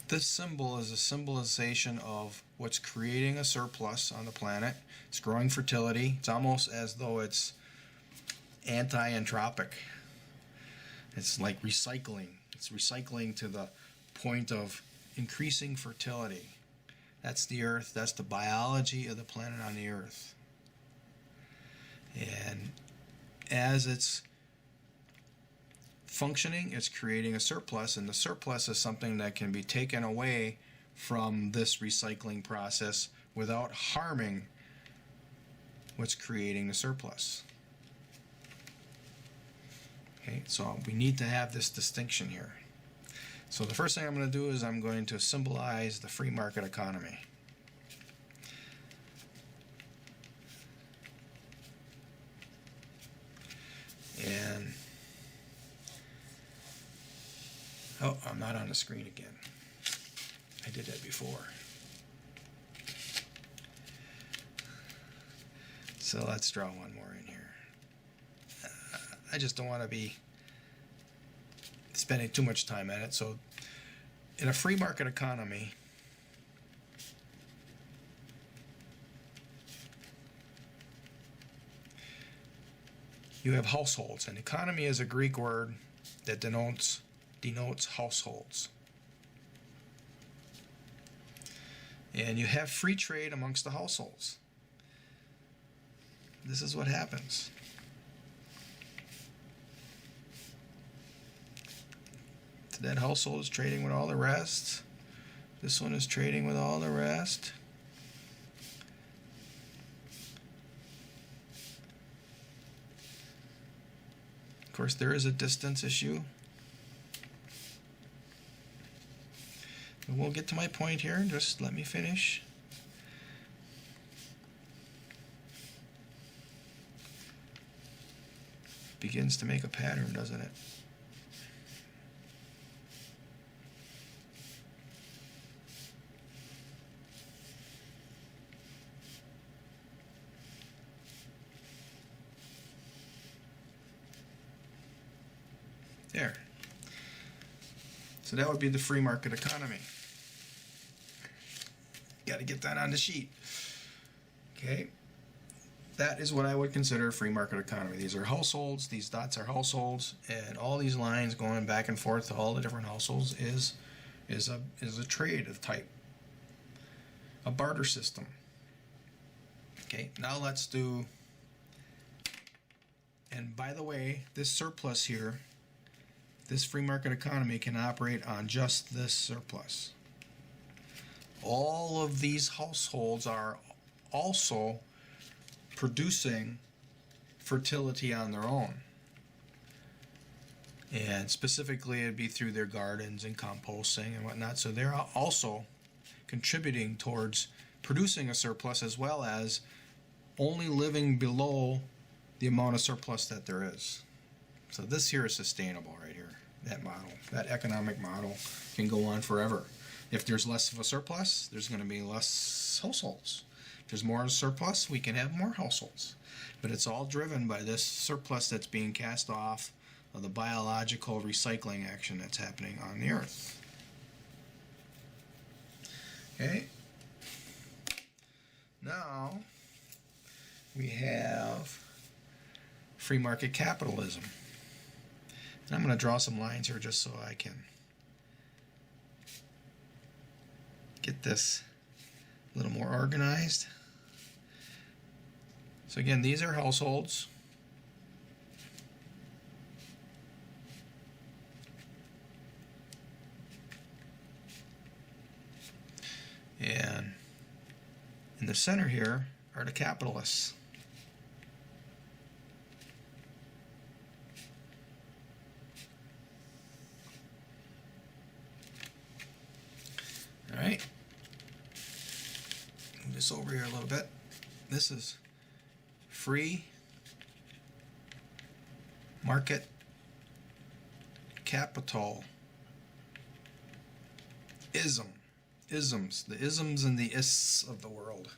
This symbol is a symbolization of what's creating a surplus on the planet. It's growing fertility. It's almost as though it's anti-entropic. It's like recycling. It's recycling to the point of increasing fertility. That's the Earth. That's the biology of the planet on the Earth. And as it's functioning, it's creating a surplus, and the surplus is something that can be taken away from this recycling process without harming what's creating the surplus. Okay, so we need to have this distinction here. So the first thing I'm going to do is I'm going to symbolize the free market economy. And oh, I'm not on the screen again. I did that before. So let's draw one more in here. I just don't want to be spending too much time at it. So in a free market economy, you have households, and economy is a Greek word that denotes households. And you have free trade amongst the households. This is what happens. That household is trading with all the rest. This one is trading with all the rest. Of course, there is a distance issue. And we'll get to my point here. Just let me finish. Begins to make a pattern, doesn't it? There. So that would be the free market economy. Got to get that on the sheet. Okay. That is what I would consider a free market economy. These are households. These dots are households, and all these lines going back and forth to all the different households is a trade of type, a barter system. Okay. Now let's do. And by the way, this surplus here. This free market economy can operate on just this surplus. All of these households are also producing fertility on their own. And specifically, it'd be through their gardens and composting and whatnot. So they're also contributing towards producing a surplus, as well as only living below the amount of surplus that there is. So this here is sustainable right here. That model, that economic model can go on forever. If there's less of a surplus, there's going to be less households. If there's more of a surplus, we can have more households. But it's all driven by this surplus that's being cast off of the biological recycling action that's happening on the earth. Okay. Now we have free market capitalism. And I'm going to draw some lines here just so I can get this a little more organized. So again, these are households. And in the center here are the capitalists. All right, move this over here a little bit. This is free market capital. Isms, the isms and the ists of the world.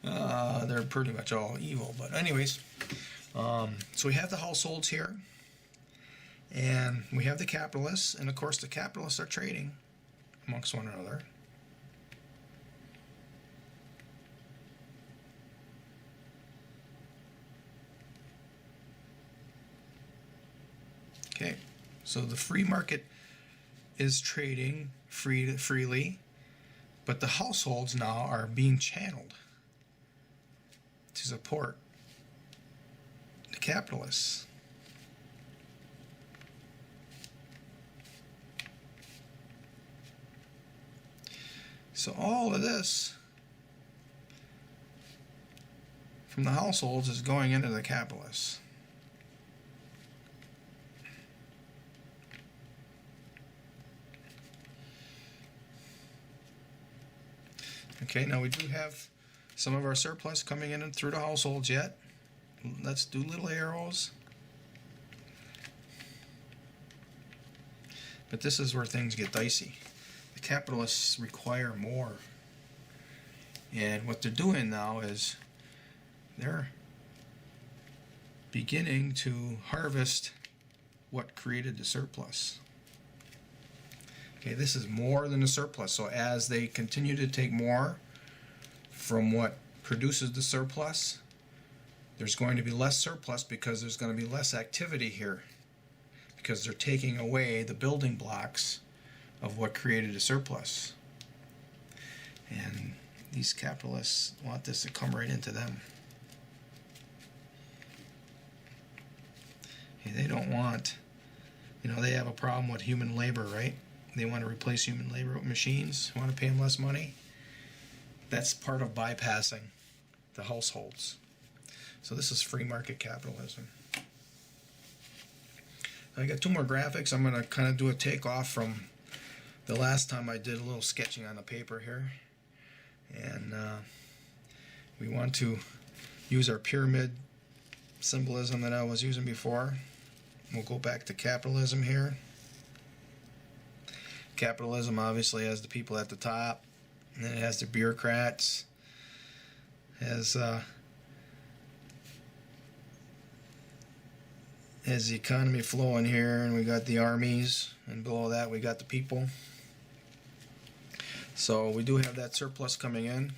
They're pretty much all evil, but anyways, so we have the households here, And we have the capitalists, and of course the capitalists are trading amongst one another. Okay, so the free market is trading freely, but the households now are being channeled to support the capitalists. So all of this from the households is going into the capitalists. Okay, now we do have some of our surplus coming in through the households yet. Let's do little arrows. But this is where things get dicey. The capitalists require more. And what they're doing now is they're beginning to harvest what created the surplus. Okay, this is more than the surplus. So as they continue to take more from what produces the surplus, there's going to be less surplus because there's going to be less activity here, because they're taking away the building blocks of what created a surplus. And these capitalists want this to come right into them. Okay, they don't want, they have a problem with human labor, right? They want to replace human labor with machines, want to pay them less money. That's part of bypassing the households. So this is free market capitalism. I got two more graphics. I'm going to kind of do a takeoff from the last time I did a little sketching on the paper here. And we want to use our pyramid symbolism that I was using before. We'll go back to capitalism here. Capitalism obviously has the people at the top, and then it has the bureaucrats, has the economy flowing here, and we got the armies, and below that we got the people. So we do have that surplus coming in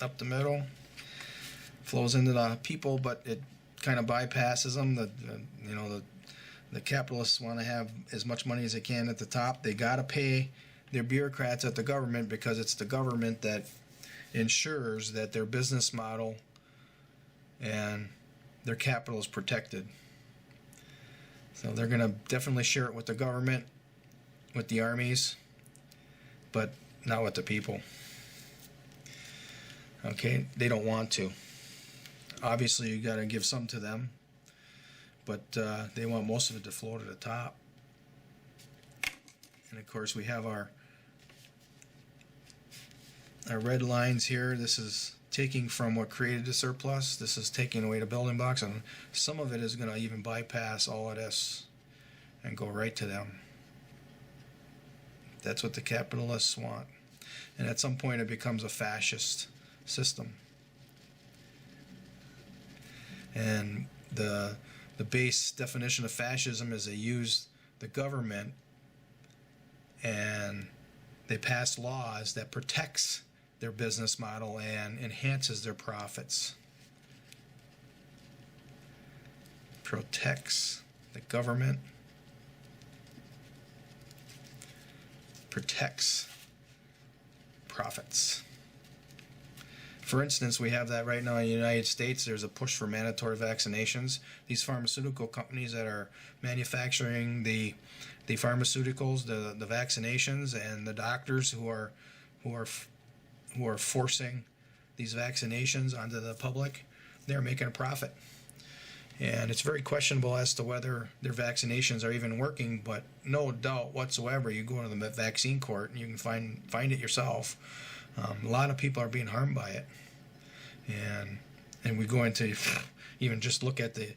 up the middle, flows into the people, but it kind of bypasses them. The capitalists want to have as much money as they can at the top. They got to pay their bureaucrats at the government, because it's the government that ensures that their business model and their capital is protected. So they're going to definitely share it with the government, with the armies, but not with the people. Okay, they don't want to. Obviously, you got to give some to them, but they want most of it to flow to the top. And of course, we have our red lines here. This is taking from what created the surplus. This is taking away the building blocks, and some of it is going to even bypass all of this and go right to them. That's what the capitalists want. And at some point it becomes a fascist system. And the base definition of fascism is they use the government and they pass laws that protects their business model and enhances their profits. Protects the government, protects profits. For instance, we have that right now in the United States. There's a push for mandatory vaccinations. These pharmaceutical companies that are manufacturing the pharmaceuticals, the vaccinations, and the doctors who are forcing these vaccinations onto the public, they're making a profit. And it's very questionable as to whether their vaccinations are even working, but no doubt whatsoever, you go to the vaccine court and you can find it yourself. A lot of people are being harmed by it. And we go into, even just look at the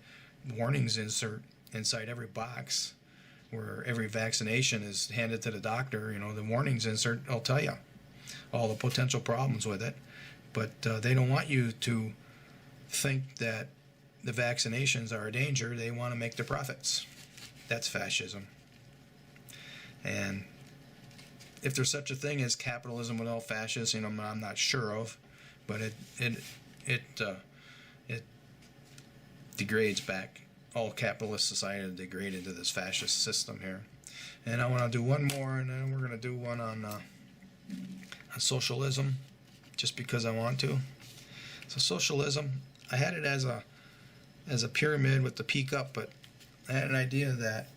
warnings insert inside every box where every vaccination is handed to the doctor. The warnings insert will tell you all the potential problems with it. But they don't want you to think that the vaccinations are a danger. They want to make their profits. that's fascism. And if there's such a thing as capitalism without fascism, I'm not sure of, but it degrades back. All capitalist society degrade into this fascist system here. And I want to do one more, and then we're going to do one on socialism, just because I want to. So socialism, I had it as a pyramid with the peak up, but I had an idea that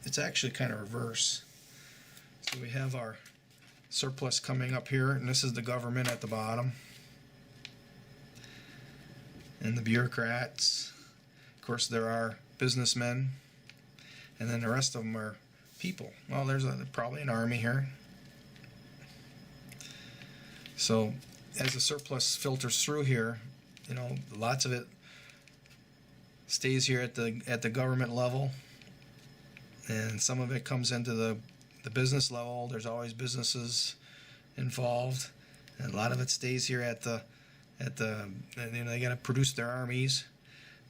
it's actually kind of reverse. So we have our surplus coming up here, and this is the government at the bottom, and the bureaucrats. Of course, there are businessmen, and then the rest of them are people. Well, there's probably an army here. So as the surplus filters through here, lots of it stays here at the government level, and some of it comes into the business level. There's always businesses involved, and a lot of it stays here at the they got to produce their armies,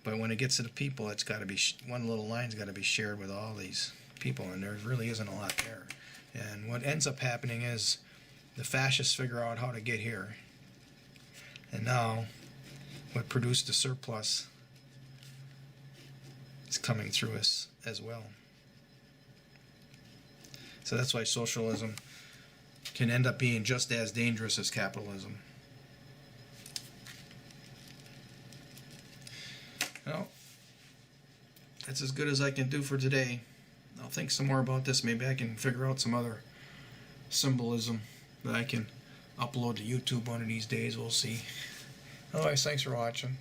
but when it gets to the people, it's got to be one little line's got to be shared with all these people, and there really isn't a lot there. And what ends up happening is the fascists figure out how to get here, and now what produced the surplus is coming through us as well. So that's why socialism can end up being just as dangerous as capitalism. Well, that's as good as I can do for today. I'll think some more about this. Maybe I can figure out some other symbolism that I can upload to YouTube one of these days. We'll see. Otherwise, thanks for watching.